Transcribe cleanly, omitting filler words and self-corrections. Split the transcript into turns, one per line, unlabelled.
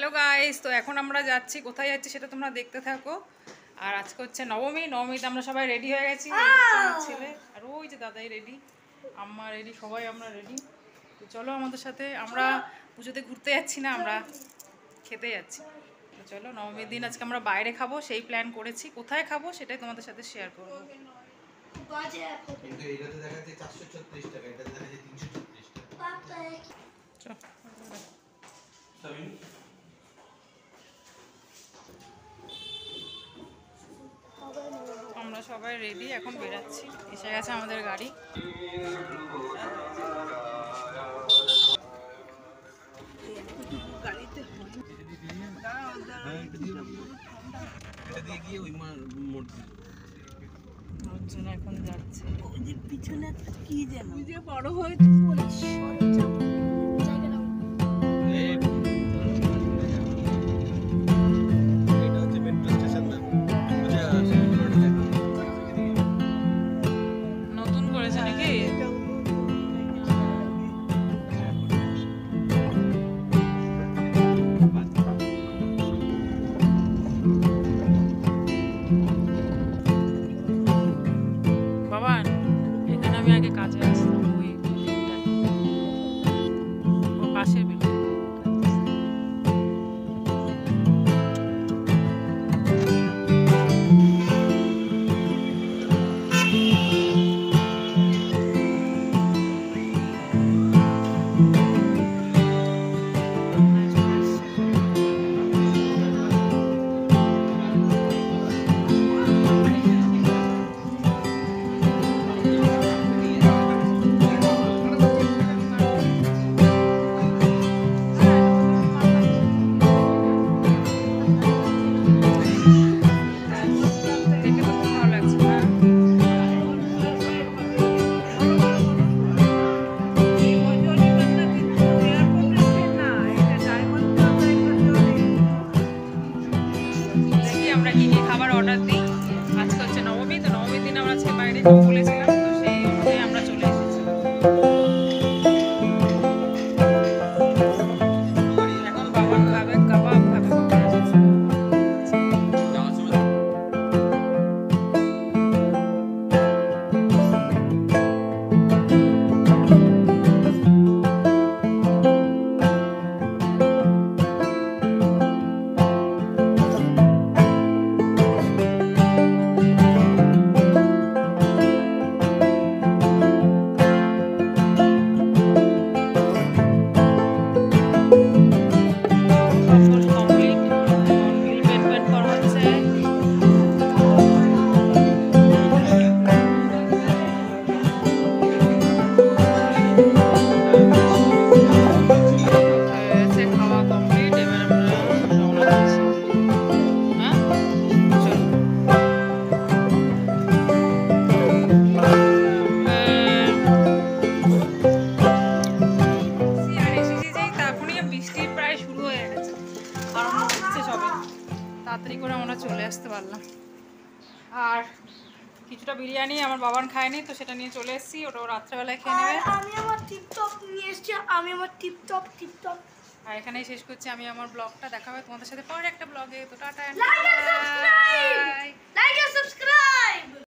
Hello guys, তো এখন আমরা যাচ্ছি, কোথায় যাচ্ছি সেটা তোমরা দেখতে থাকো। আর আজকে হচ্ছে নবমীতে আমরা সবাই রেডি হয়ে গেছি। আমার ছেলে আর ওই যে দাদাই রেডি, আম্মা রেডি, সবাই আমরা রেডি। তো চলো আমাদের সাথে, আমরা পুজোতে ঘুরতে যাচ্ছি না, আমরা খেতে যাচ্ছি। তো চলো, নবমীর দিন আজকে আমরা বাইরে খাবো, সেই প্ল্যান করেছি। কোথায় খাবো সেটাই তোমাদের সাথে শেয়ার করবো। আমরা সবাই রেডি, এখন বেরাচ্ছি। এসে গেছে আমাদের গাড়ি। এখন যাচ্ছে পিছনে কি যেন বড় হয়েছে। নতুন করেছে নাকি? বাবা, এখানে আমি আগে কাজে আসতাম, ওই পাশের বিল্ডিং। আমরা কি কি খাবার অর্ডার দিই। আজকে হচ্ছে নবমী, তো নবমীর দিন আমরা বাইরে খাবো বলেছিলাম, তো সেই অনুযায়ী আমরা চলে এসেছি। এখন বাবা খাবে কাবাব খাবে। তাড়াতাড়ি করে আমরা চলে আসতে পারলাম। আর কিছুটা বিরিয়ানি আমার বাবান খায়নি, তো সেটা নিয়ে চলে এসেছি, ওটা রাত্রেবেলায় খেয়ে নেবে।
আমি আমার টিপটপ নিয়ে এসেছি, আমি আমার টিপটপ।
আর এখানেই শেষ করছি আমি আমার ব্লগটা। দেখা হবে তোমাদের সাথে পরে একটা ব্লগে। তো টাটা।
লাইক আর সাবস্ক্রাইব।